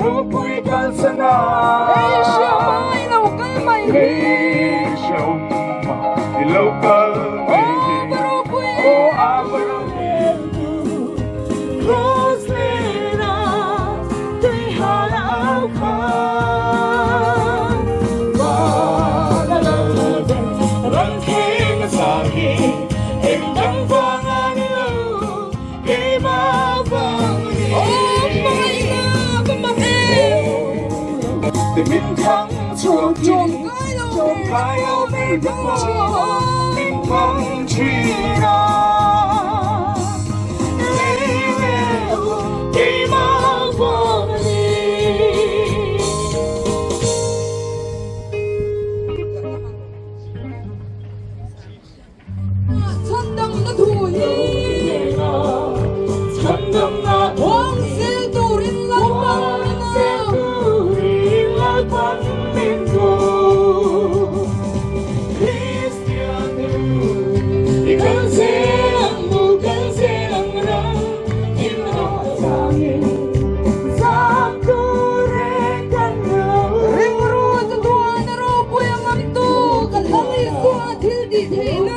ru pui kan sana Asia mai lâu cái mày đi Asia ma di local baru pui oh abro Cross lena Tuy hà lão khăn ba la la la ran king sa hi em dang vang an lo ke ma vang ni tình mình thắng chuông Chuông chuông cái yêu mình thắng mình thắng chi na lấy về đi mà vang đi 천당나 도희 천당나 왕실 도린 왕새 락방나 우리 락방민국 크리스티아누 이건 세상 무간 세상랑 힘으로 장애 사토레 간나 랭으로 도안으로 보양함도 갈랑이 쏘아 들디 테이나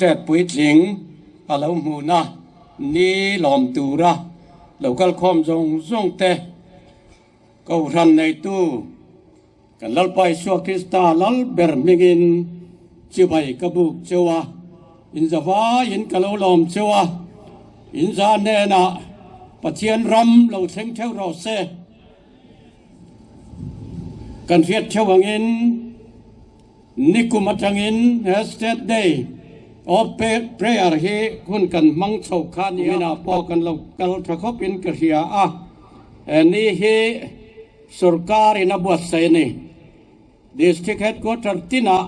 Stet bụi chính à lâu mù na ni lòm tù ra lâu cal khom dòng dòng tê cầu răn này tu cả lal pai xua Krista lal ber mingin chiu bai kabuk chewa in zawa in kalau lom chewa in za ne na pathian ram lâu theng theo ro se kan viet theo angin nikumatangin hastet day of prayer he kun kan mang chau khan ni na po kan lo kal thakop in kriya a ni he sarkar in abuat sai ni district headquarter tina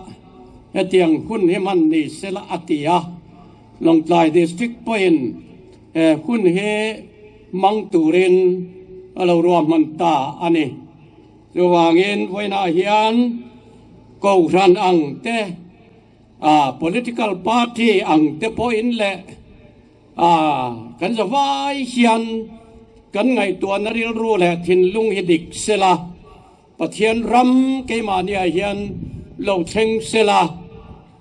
hetiang hun he man ni sela atia long tlai district point hun he mang turin alo ro man ta ani ruwangin voina hian ko ran ang te political party ang te po in le kan zawai hian kan ngai tua na ril ru le thin lung hidik sela pathian ram ke mania hian lo cheng sela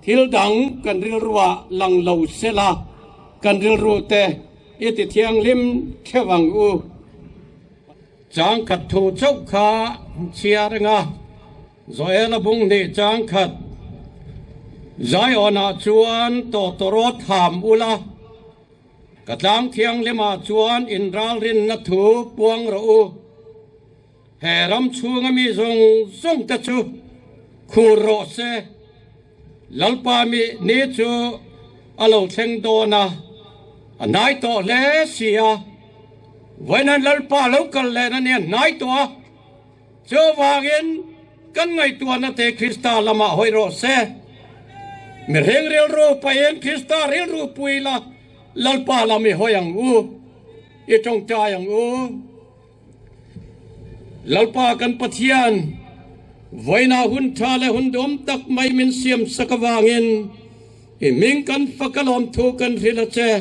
thil dang kan ril ruwa lang lo sela kan ril ru te iti thiang lim thewang u chang khat thu chok kha chiar nga zoela bung ni chang khat zai ona chuan to torot ham ula katlang thiang lema chuan in ral rin na thu puang ro u heram chunga mi zong zong ta chu khu ro se lalpa mi ni chu alo theng do na anai to le sia wainan lalpa local le na ne nai to cho wagin kan ngai to na te krista lama hoi ro se mi reng rel ro pa en krista rel ru puila lalpa lami hoyang u i trong cha yang u lalpa kan pathian voina hun tha le hun dom tak mai min siam sakawangin i ming kan fakalom thu kan rila che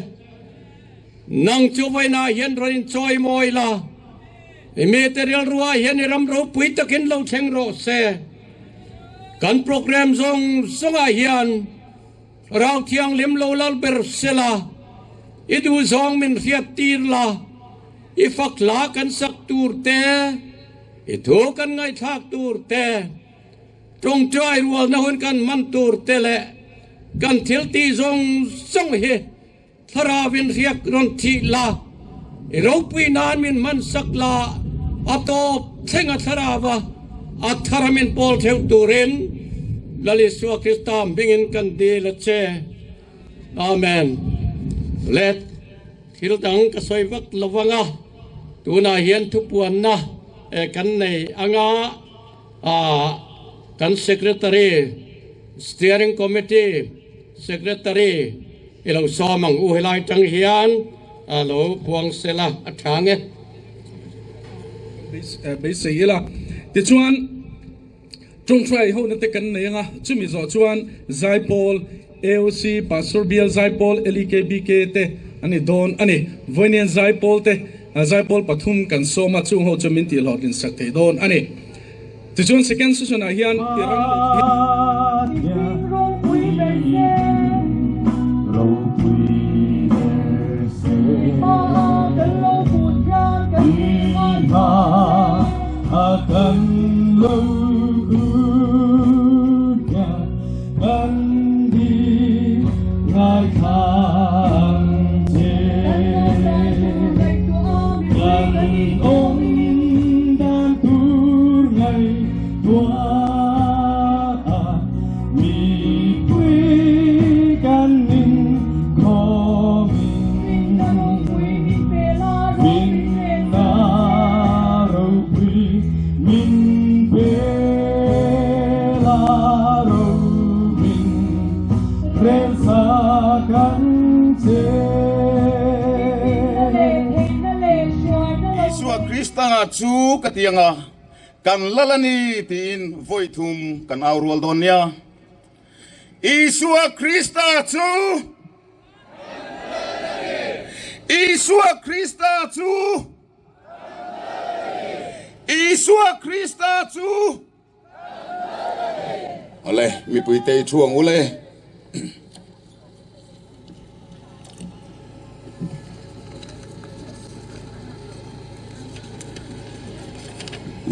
nang chu voina hian rin choi moi la i material ruwa hian i ram ro pui takin lo theng ro se kan program zong songa hian rau thiang lim lo lal ber sela i du zong min riat tir la i fak la kan sak tur te i thu kan ngai thak tur te trong trai rual na hun kan man tur te le kan thil ti zong song he thara vin riak ron thi la i ro pui nan min man sak la atop thenga thara wa athara min pol theu turin lali suwa kristam bingin kan de la che amen let thil dang ka soi vak lawanga tuna hian thu puan na kan nei anga kan secretary steering committee secretary ilo somang u helai tang hian alo puang sela athange bây giờ là thì chuan trong trai hậu nó tekan này nga chumi zo chuan Zai Paul AOC Pastor Bill Zai Paul LKBK te ani don ani voinian Zai Paul te Zai Paul pathum kan soma chung ho chumin ti log in sak te don ani ti chuan second session a hian akan luhurnya kan di ngai khang che kan ong dan tur ngai tua mi quy kan min kho min na ro quy min bela ro min resa kan che Isua Krista nga chu katianga kan lalani tin voi thum kan aurwal donia Isua Krista chu Isua Krista chu Isua Krista chu ole mi pui te chuang ule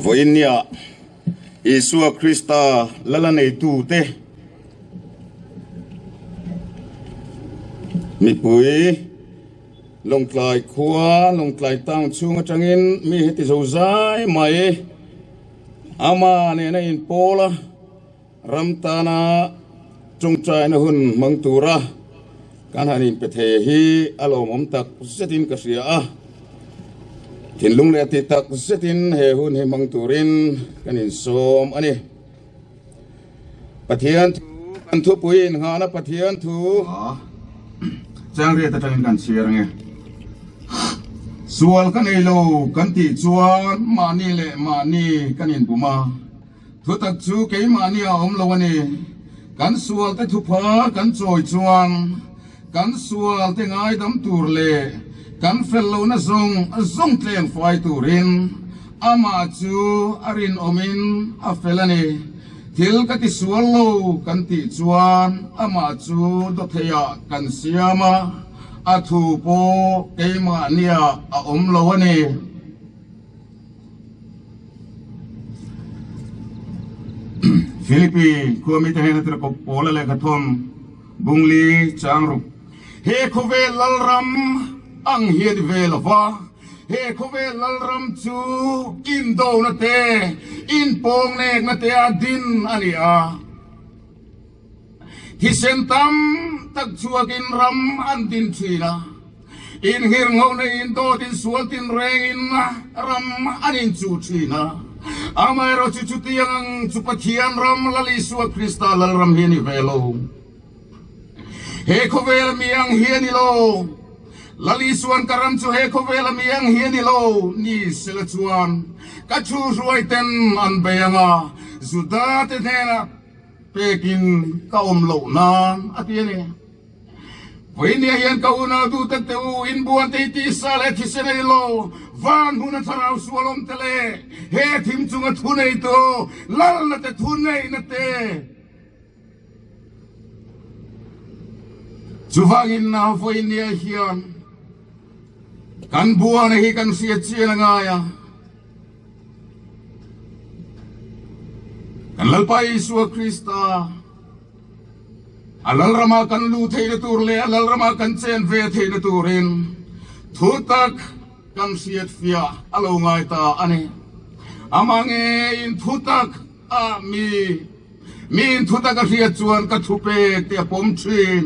voinia Isua Krista lalane tu te mi pui long tlai khua long tlai tang chung atangin mi heti zo zai mai ama ne na in pola ramtana chung chai na hun mangtura kan hanin pethe hi alom om tak setin ka sia a tin lung le ti tak setin he hun he mangturin kanin som ani pathian thu kan thu puin ha na pathian thu chang re ta tangin kan sia range sual kan elo kan ti chuan mani le mani kanin buma thu tak chu ke mani a om lo ani kan sual te thu pha kan choi chuan kan sual te ngai dam tur le kan fel lo na zong tleng fai turin ama chu arin omin a felani til ka ti sual lo kan ti chuan ama chu do theya kan siama a thu po keima nia a om lo ani Philippines kuami te hena tra ko pola le ka thom bungli changru he khove lalram ang hiet velova he khove lalram chu in do na te in pong nek na te adin ania hi sentam tak chuakin ram an din china in hir ngau na in do tin sual tin reng in ram anin chu china amai ro chu tiang chu pathian ram lali suwa krista lal ram hiani velo he khovel miang hiani lo lali suan karam chu he khovel miang hiani lo ni sela chuan ka chu ruai ten an beanga zuda te thena pekin ka om lo nan atiani Vini hian ka una du te u in buan te ti sale ti sene lo van huna tharau sualom tele he thim chunga thunei to lal na te thunei na te chuwangin na vini hian kan buan hi kan sia chian nga ya kan lalpai suwa Krista alal rama kan lu thei na tur le alal rama kan chen ve thei na turin thutak kan siat fia alo ngai ta ani amange in thutak a mi in thutak a ria chuan ka thupe te pom thin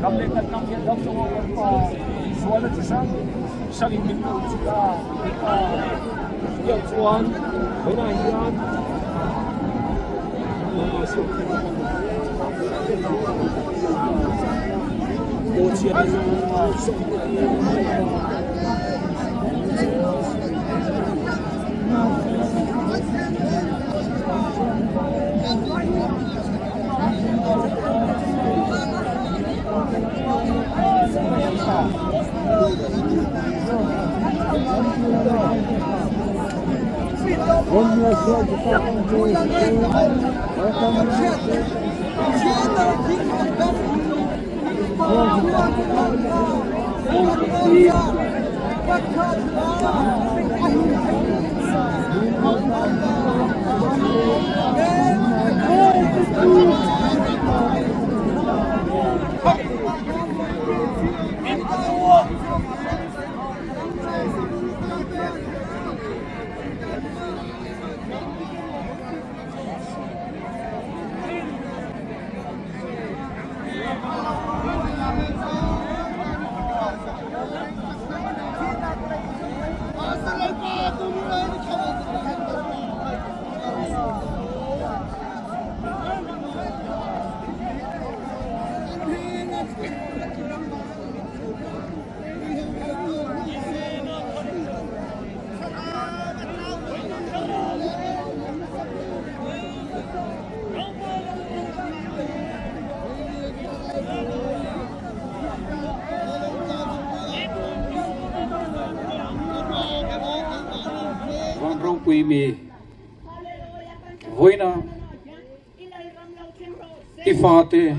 cầm lên cân năm hiện đông trong ông và xóa là chỉ sang in mình cũng chỉ là nhiều xóa với này Iran một chuyện rong quy mi hoina ifate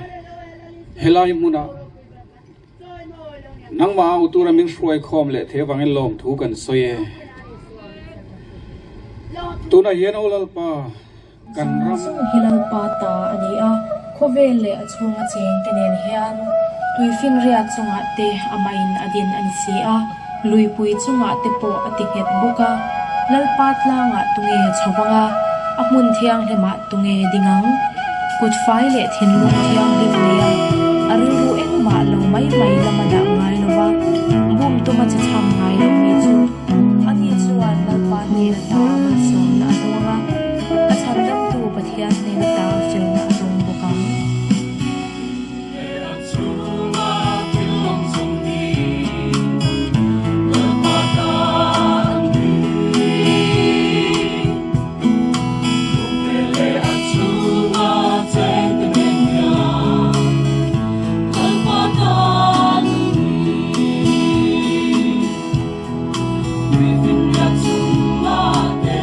helai muna nang ma utura min shuai khom le the wangin lom thu kan soye tuna yen olal pa kan ram hilal pata ania khovel le achunga cheng tenen hian tuifin ria chunga te amain adin an si a luipui chunga te po atiket buka lalpat langa tunge chawanga amun thiang hema tunge dingang kutfai le thinlung thiang hivia ariru engma lo mai mai lamada ngai lova bum tuma chacham ngai lo mi chu ani chuan lalpat ne ta ma som na tunga achandam tu pathian ne ta cheu na tung buka Within your tomb,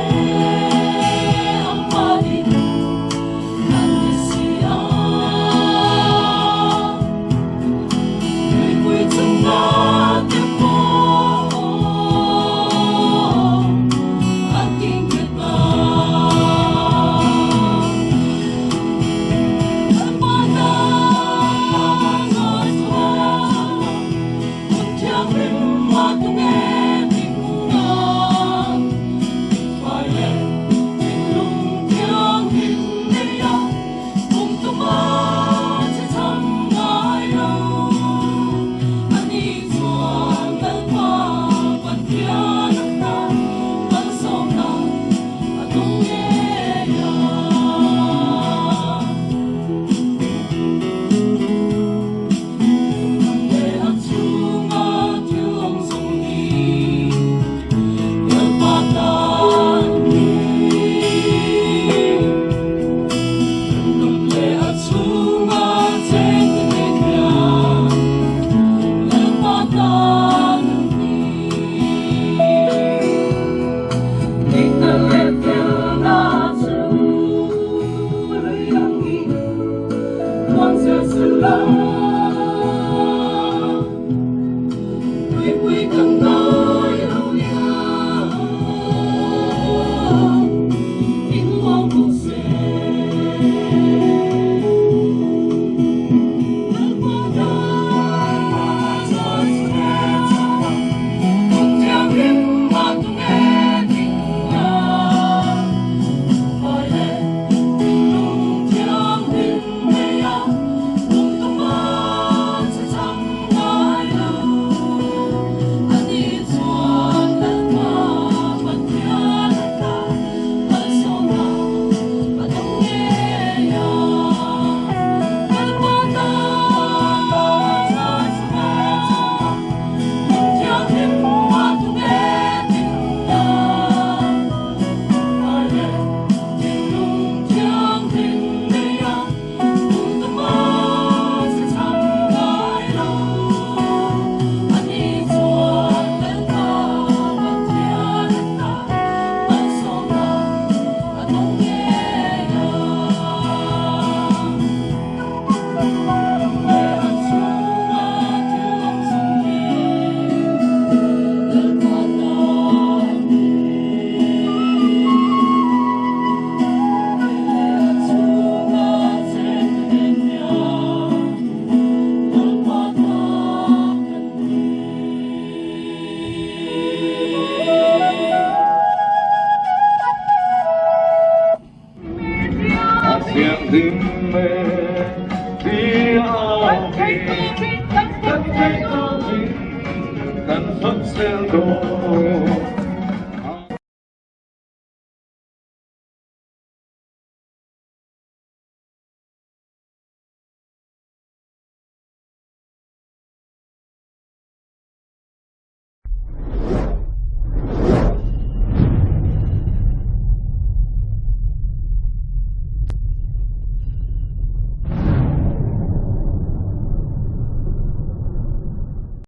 Tiếng tim mê đi ao đi Đất thấy có mình Cần phất xeo đồ